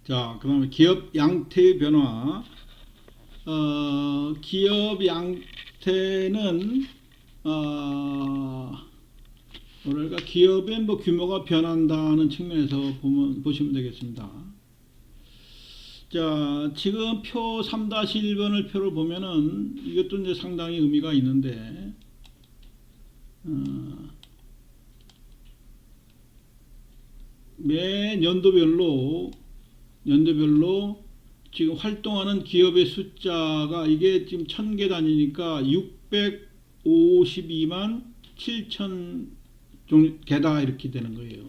자, 그 다음에 기업 양태의 변화. 기업 양태는, 뭐랄까, 기업의 뭐 규모가 변한다는 측면에서 보시면 되겠습니다. 자, 지금 표 3-1번을 표를 보면은 이것도 이제 상당히 의미가 있는데, 매 연도별로 지금 활동하는 기업의 숫자가 이게 지금 1000개 단위니까 652만 7천 개다 이렇게 되는 거예요.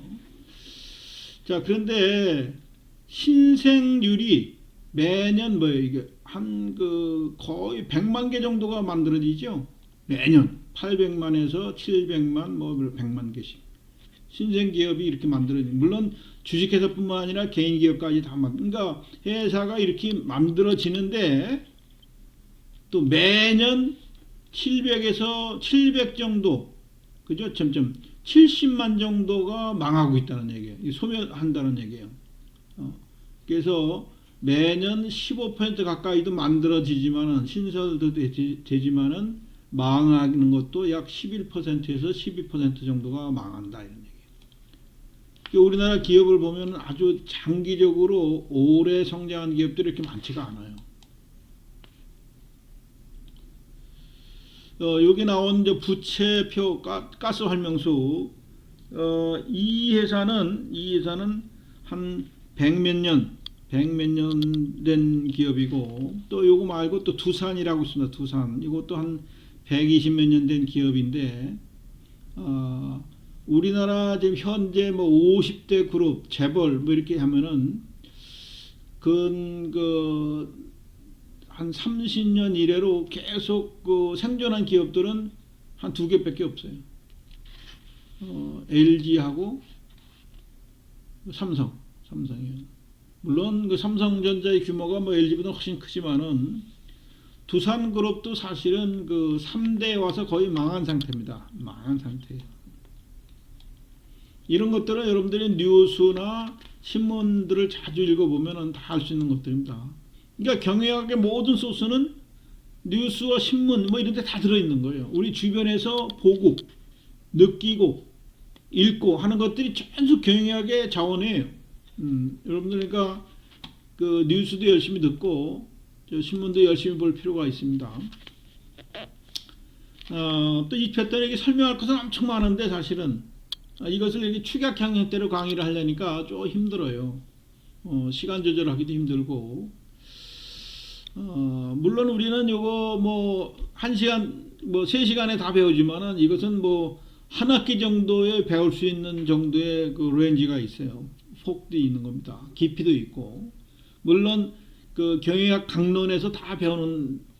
자, 그런데 신생률이 매년 뭐예요? 이게 한 거의 100만 개 정도가 만들어지죠. 매년 800만에서 700만 뭐 100만 개씩. 신생 기업이 이렇게 만들어진, 물론 주식회사뿐만 아니라 개인 기업까지 다 그러니까 회사가 이렇게 만들어지는데 또 매년 700에서 700 정도, 그죠? 70만 정도가 망하고 있다는 얘기예요. 소멸한다는 얘기예요. 그래서 매년 15% 가까이도 만들어지지만은 신설도 되지만은 망하는 것도 약 11%에서 12% 정도가 망한다 이런 얘기예요. 우리나라 기업을 보면 아주 장기적으로 오래 성장한 기업들이 이렇게 많지가 않아요. 여기 나온 이제 부채표 가스 활명수, 이 회사는 한 100몇 년 된 기업이고, 또 요거 말고 또 두산이라고 있습니다. 두산. 이것도 한 120몇 년 된 기업인데, 우리나라 지금 현재 뭐 50대 그룹, 재벌 뭐 이렇게 하면은 한 30년 이래로 계속 생존한 기업들은 한 두 개밖에 없어요. LG하고 삼성이에요. 물론 삼성전자의 규모가 뭐 LG보다 훨씬 크지만은 두산그룹도 사실은 3대에 와서 거의 망한 상태입니다. 망한 상태예요. 이런 것들은 여러분들이 뉴스나 신문들을 자주 읽어보면 다 알 수 있는 것들입니다. 그러니까 경영학의 모든 소스는 뉴스와 신문 뭐 이런 데 다 들어있는 거예요. 우리 주변에서 보고 느끼고 읽고 하는 것들이 전부 경영학의 자원이에요. 여러분들 그러니까 뉴스도 열심히 듣고 신문도 열심히 볼 필요가 있습니다. 또 이 패턴에게 설명할 것은 엄청 많은데 사실은 이것을 이렇게 축약형 형태로 강의를 하려니까 좀 힘들어요. 시간 조절하기도 힘들고, 물론 우리는 요거 뭐 1시간 뭐 3시간에 다 배우지만은 이것은 뭐 한 학기 정도에 배울 수 있는 정도의 레인지가 있어요. 폭도 있는 겁니다. 깊이도 있고, 물론 경영학 강론에서 다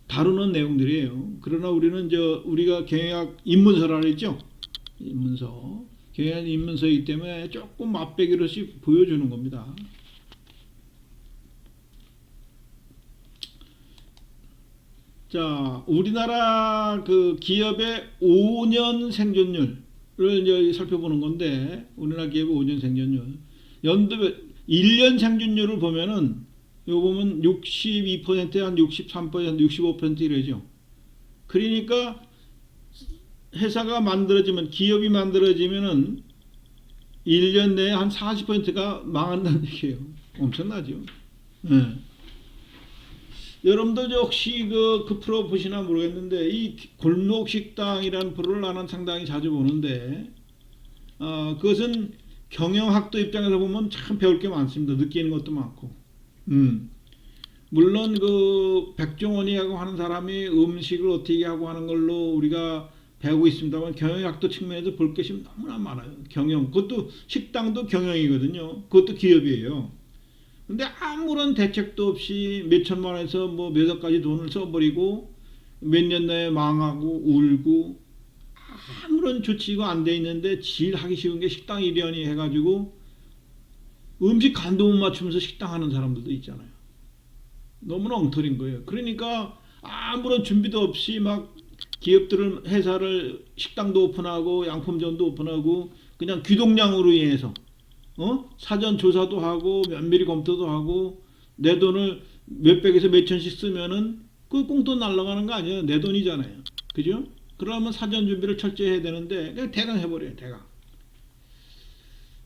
다루는 내용들이에요. 그러나 우리는 우리가 경영학 입문서라 그랬죠. 입문서. 경영학 입문서이기 때문에 조금 맛배기로씩 보여주는 겁니다. 자, 우리나라 기업의 5년 생존율을 이제 살펴보는 건데, 우리나라 기업의 5년 생존율. 1년 생존율을 보면은, 요거 보면 62%, 한 63%, 65% 이러죠. 그러니까, 기업이 만들어지면은 1년 내에 한 40%가 망한다는 얘기예요. 엄청나죠. 네. 여러분들 혹시 그 프로 보시나 모르겠는데, 이 골목식당이라는 프로를 나는 상당히 자주 보는데, 그것은 경영학도 입장에서 보면 참 배울 게 많습니다. 느끼는 것도 많고. 물론 백종원이 하고 하는 사람이 음식을 어떻게 하고 하는 걸로 우리가 배우고 있습니다만, 경영학도 측면에서 볼 것이 너무나 많아요. 그것도 식당도 경영이거든요. 그것도 기업이에요. 근데 아무런 대책도 없이 몇 천만 원에서 뭐 몇억 가지 돈을 써버리고 몇 년 내에 망하고 울고, 아무런 조치가 안 돼 있는데 제일 하기 쉬운 게 식당 일련이 해가지고 음식 간도 못 맞추면서 식당 하는 사람들도 있잖아요. 너무나 엉터리인 거예요. 그러니까 아무런 준비도 없이 막 회사를 식당도 오픈하고 양품점도 오픈하고 그냥 귀동량으로 인해서 사전 조사도 하고 면밀히 검토도 하고 내 돈을 몇백에서 몇천씩 쓰면은 그 꽁돈 날아가는 거 아니에요. 내 돈이잖아요. 그죠? 그러면 사전 준비를 철저히 해야 되는데 그냥 대강 해버려요. 대강.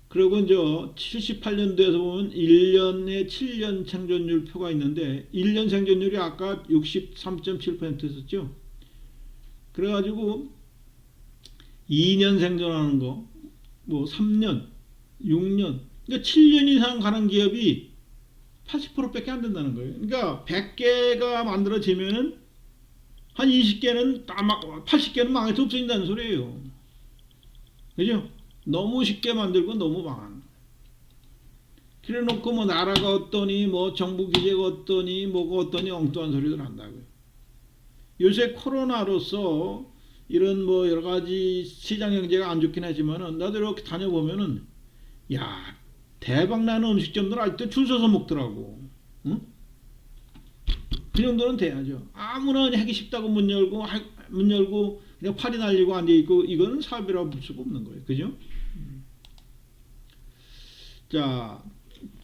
그리고 이제 78년도에서 보면 1년에 7년 생존율 표가 있는데 1년 생존율이 아까 63.7%였었죠. 그래가지고 2년 생존하는 거, 뭐 3년, 6년, 그러니까 7년 이상 가는 기업이 80%밖에 안 된다는 거예요. 그러니까 100개가 만들어지면은 한 20개는 80개는 망해서 없어진다는 소리예요. 그죠? 너무 쉽게 만들고 너무 망한. 그래 놓고 뭐 나라가 어떠니 뭐 정부 규제가 어떠니 뭐가 어떠니 엉뚱한 소리들 한다고요. 요새 코로나로서 이런 뭐 여러 가지 시장 경제가 안 좋긴 하지만은 나도 이렇게 다녀보면은 야 대박 나는 음식점들 아직도 줄 서서 먹더라고. 응? 그 정도는 돼야죠. 아무나 하기 쉽다고 문 열고 그냥 팔이 날리고 앉아 있고 이거는 사업이라고 볼 수가 없는 거예요. 그죠? 자,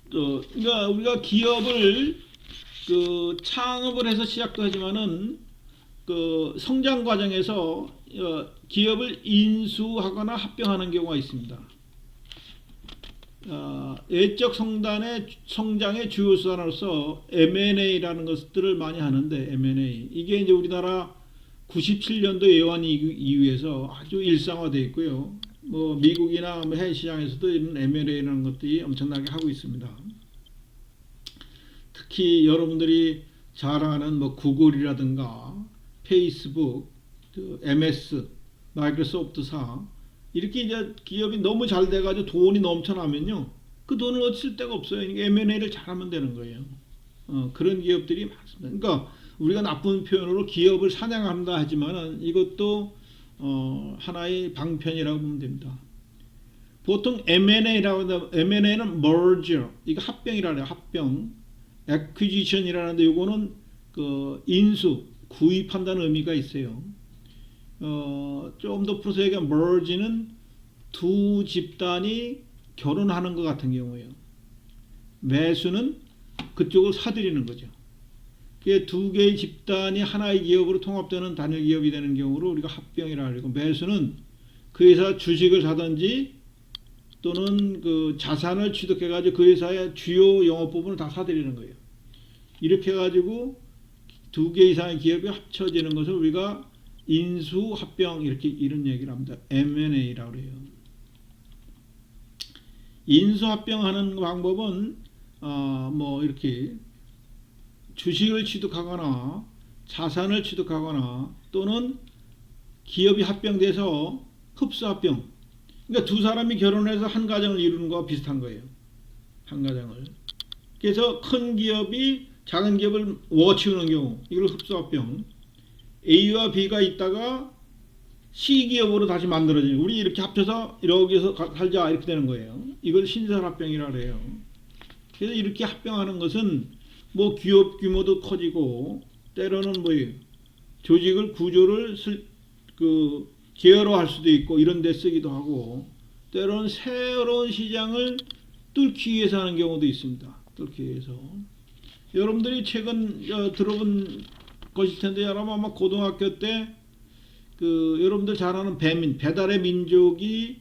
그러니까 우리가 기업을 창업을 해서 시작도 하지만은 그 성장 과정에서 기업을 인수하거나 합병하는 경우가 있습니다. 예적 성장의 주요 수단으로서 M&A라는 것들을 많이 하는데 M&A 이게 이제 우리나라 97년도 예원 이후에서 아주 일상화되어 있고요. 뭐 미국이나 뭐 해외 시장에서도 이런 M&A라는 것들이 엄청나게 하고 있습니다. 특히 여러분들이 잘 아는 뭐 구글이라든가 페이스북, MS, 마이크로소프트사 이렇게 이제 기업이 너무 잘 돼가지고 돈이 넘쳐나면요, 그 돈을 어디 쓸 데가 없어요. M&A를 잘하면 되는 거예요. 그런 기업들이 많습니다. 그러니까 우리가 나쁜 표현으로 기업을 사냥한다 하지만은 이것도 하나의 방편이라고 보면 됩니다. 보통 M&A라고 하면 M&A는 merger, 이거 합병이라 해요. 합병. acquisition이라는데 이거는 그 인수, 구입한다는 의미가 있어요. 좀 더 풀어서 얘기하면 merge는 두 집단이 결혼하는 것 같은 경우예요. 매수는 그쪽을 사들이는 거죠. 두 개의 집단이 하나의 기업으로 통합되는 단일 기업이 되는 경우로 우리가 합병이라고 하고, 매수는 그 회사 주식을 사든지 또는 그 자산을 취득해가지고 그 회사의 주요 영업 부분을 다 사들이는 거예요. 이렇게 해가지고 두 개 이상의 기업이 합쳐지는 것을 우리가 인수, 합병 이런 얘기를 합니다. M&A라고 해요. 인수, 합병하는 방법은 뭐 이렇게 주식을 취득하거나 자산을 취득하거나 또는 기업이 합병돼서 흡수 합병. 그러니까 두 사람이 결혼해서 한 가정을 이루는 거와 비슷한 거예요. 한 가정을. 그래서 큰 기업이 작은 기업을 워치우는 경우 이걸 흡수 합병. A와 B가 있다가 C 기업으로 다시 만들어지는, 우리 이렇게 합쳐서 여기서 살자 이렇게 되는 거예요. 이걸 신설합병이라고 해요. 그래서 이렇게 합병하는 것은 뭐 기업 규모도 커지고 때로는 뭐예요, 조직을 구조를 계열화할 수도 있고 이런 데 쓰기도 하고, 때로는 새로운 시장을 뚫기 위해서 하는 경우도 있습니다. 뚫기 위해서. 여러분들이 최근 들어본 것일 텐데 여러분 아마 고등학교 때 여러분들 잘 아는 배달의 민족이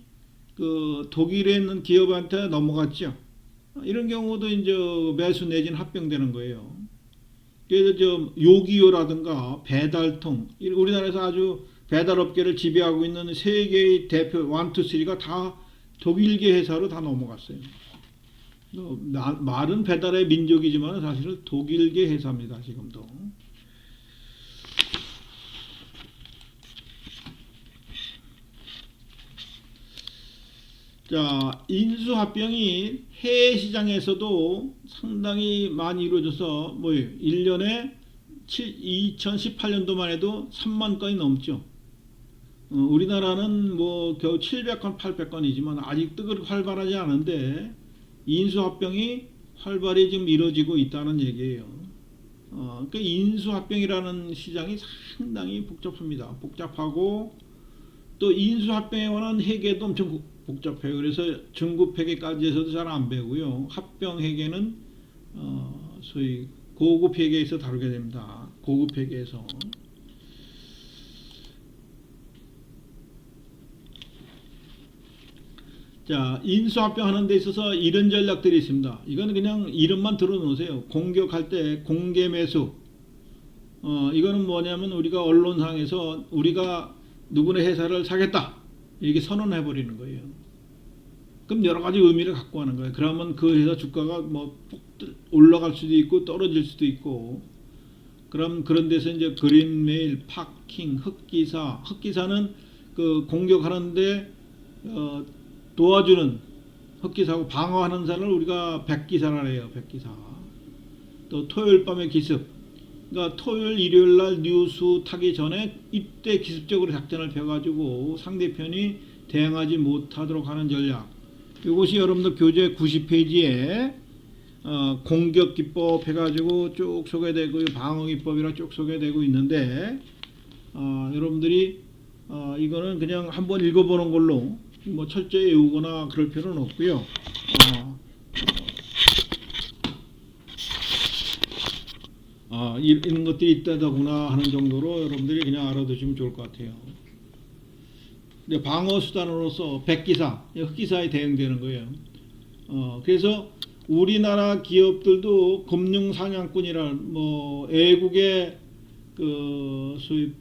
독일에 있는 기업한테 넘어갔죠. 이런 경우도 이제 매수 내지는 합병되는 거예요. 그래서 요기요라든가 배달통, 우리나라에서 아주 배달업계를 지배하고 있는 세 개의 대표 1, 2, 3가 다 독일계 회사로 다 넘어갔어요. 말은 배달의 민족이지만 사실은 독일계 회사입니다. 지금도. 자, 인수합병이 해외 시장에서도 상당히 많이 이루어져서 뭐예요? 1년에 2018년도만 해도 3만 건이 넘죠. 우리나라는 뭐 겨우 700건, 800건이지만 아직도 그렇게 활발하지 않은데 인수합병이 활발히 지금 이루어지고 있다는 얘기예요. 그러니까 인수합병이라는 시장이 상당히 복잡합니다. 복잡하고 또 인수합병에 관한 회계도 엄청 복잡해요. 그래서 중급 회계까지 해서도 잘 안 배우고요. 합병 회계는 소위 고급 회계에서 다루게 됩니다. 고급 회계에서. 자, 인수합병하는 데 있어서 이런 전략들이 있습니다. 이건 그냥 이름만 들어놓으세요. 공격할 때 공개매수. 이거는 뭐냐면 우리가 언론상에서 우리가 누구네 회사를 사겠다 이렇게 선언해 버리는 거예요. 그럼 여러 가지 의미를 갖고 하는 거예요. 그러면 그 회사 주가가 뭐 올라갈 수도 있고 떨어질 수도 있고. 그럼 그런 데서 이제 그린메일, 파킹, 흑기사는 그 공격하는데 도와주는 흑기사고 방어하는 사람을 우리가 백기사라 해요. 백기사. 또 토요일 밤에 기습. 그러니까 토요일, 일요일 날 뉴스 타기 전에 이때 기습적으로 작전을 펴가지고 상대편이 대응하지 못하도록 하는 전략. 이것이 여러분들 교재 90페이지에 공격 기법 해가지고 쭉 소개되고 방어 기법이라 쭉 소개되고 있는데 여러분들이 이거는 그냥 한번 읽어보는 걸로 뭐 철저히 외우거나 그럴 필요는 없고요. 이런 것들이 있다더구나 하는 정도로 여러분들이 그냥 알아두시면 좋을 것 같아요. 방어 수단으로서 백기사, 흑기사에 대응되는 거예요. 그래서 우리나라 기업들도 금융 사냥꾼이라 뭐 외국의 그 소위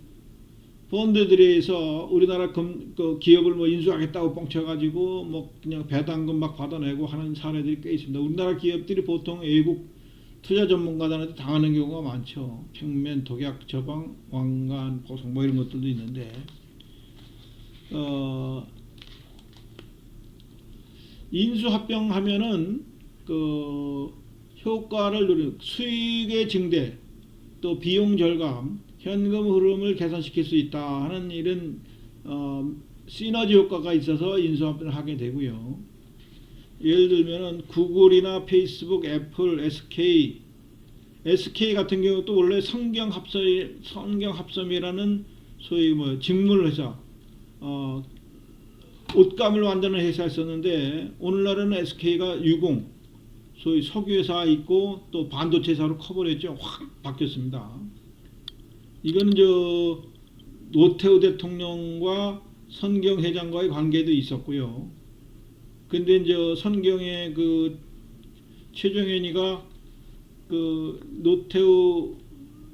펀드들에서 우리나라 그 기업을 뭐 인수하겠다고 뻥쳐가지고 뭐 그냥 배당금 막 받아내고 하는 사례들이 꽤 있습니다. 우리나라 기업들이 보통 외국 투자 전문가들한테 당하는 경우가 많죠. 평면, 독약, 저방, 왕관, 보석 뭐 이런 것들도 있는데 인수합병하면은 그 효과를 누리는 수익의 증대 또 비용 절감 현금 흐름을 개선시킬 수 있다 하는 이런 시너지 효과가 있어서 인수합병을 하게 되고요. 예를 들면은 구글이나 페이스북, 애플, SK 같은 경우도 원래 성경합섬이라는 소위 뭐 직물회사, 옷감을 만드는 회사였었는데 오늘날은 SK가 유공, 소위 석유회사 있고 또 반도체사로 커버렸죠. 확 바뀌었습니다. 이거는 노태우 대통령과 선경 회장과의 관계도 있었고요. 근데 이제 선경의 그 최정현이가 그 노태우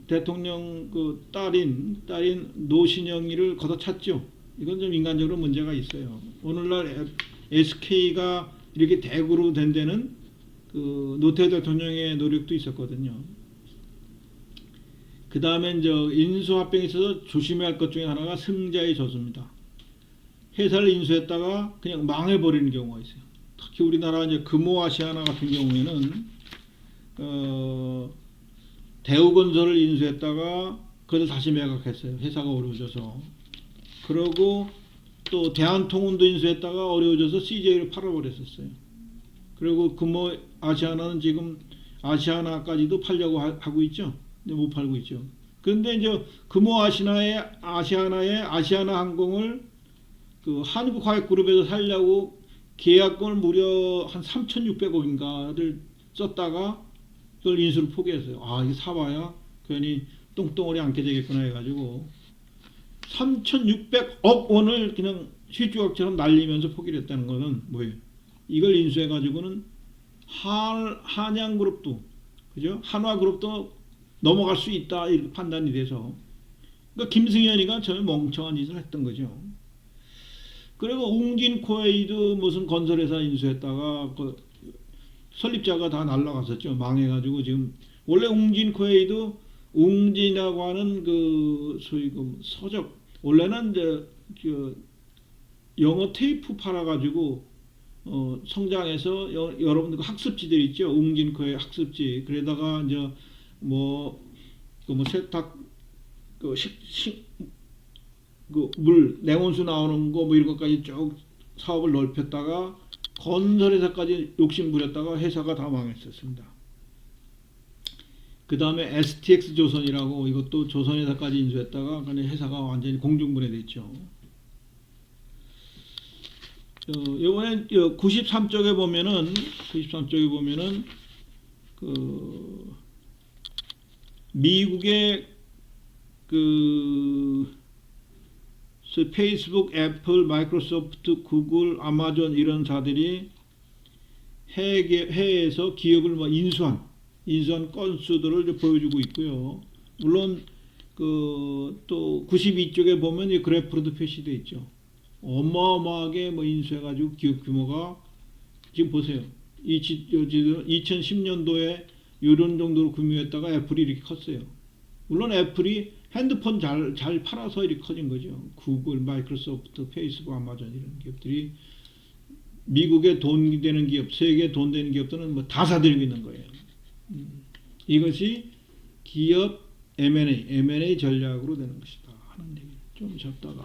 대통령 그 딸인 노신영이를 걷어찼죠. 이건 좀 인간적으로 문제가 있어요. 오늘날 SK가 이렇게 대구로 된 데는 그 노태우 대통령의 노력도 있었거든요. 그 다음에 이제 인수합병에 있어서 조심해야 할 것 중에 하나가 승자의 저수입니다. 회사를 인수했다가 그냥 망해버리는 경우가 있어요. 특히 우리나라 이제 금호아시아나 같은 경우에는 대우건설을 인수했다가 그걸 다시 매각했어요. 회사가 어려워져서. 그러고 또 대한통운도 인수했다가 어려워져서 CJ를 팔아버렸었어요. 그리고 금호아시아나는 지금 아시아나까지도 팔려고 하고 있죠. 근데 못 팔고 있죠. 그런데 이제 금호아시아나의 아시아나 항공을 그 한국화학그룹에서 살려고 계약금을 무려 한 3,600억인가를 썼다가 그걸 인수를 포기했어요. 이게 사봐야 괜히 똥덩어리 안게 되겠구나 해가지고 3,600억 원을 그냥 휘주각처럼 날리면서 포기를 했다는 거는 뭐예요? 이걸 인수해가지고는 한양그룹도, 그죠? 한화그룹도 넘어갈 수 있다 이렇게 판단이 돼서 그러니까 김승현이가 전혀 멍청한 짓을 했던 거죠. 그리고 웅진코웨이도 무슨 건설회사 인수했다가 그 설립자가 다 날라갔었죠. 망해가지고 지금 원래 웅진코웨이도 웅진이라고 하는 그 소위 그 서적 원래는 이제 그 영어 테이프 팔아가지고 성장해서 여러분들 그 학습지들 있죠. 웅진코웨이 학습지. 그러다가 이제 세탁 물 냉온수 나오는 거 뭐 이런 것까지 쭉 사업을 넓혔다가 건설회사까지 욕심 부렸다가 회사가 다 망했었습니다. 그 다음에 STX 조선이라고 이것도 조선회사까지 인수했다가 그냥 회사가 완전히 공중분해됐죠. 이번에 93쪽에 보면은 그 미국의 그 페이스북, 애플, 마이크로소프트, 구글, 아마존 이런 사들이 해외에서 기업을 뭐 인수한 건수들을 보여주고 있고요. 물론 또 92쪽에 보면 이 그래프로도 표시되어 있죠. 어마어마하게 뭐 인수해가지고 기업 규모가 지금 보세요. 2010년도에 이런 정도로 규모였다가 애플이 이렇게 컸어요. 물론 애플이 핸드폰 잘 팔아서 이렇게 커진 거죠. 구글, 마이크로소프트, 페이스북, 아마존 이런 기업들이 미국의 돈 되는 기업, 세계 돈 되는 기업들은 뭐 다 사들이고 있는 거예요. 이것이 기업 M&A 전략으로 되는 것이다 하는 얘기 좀 적다가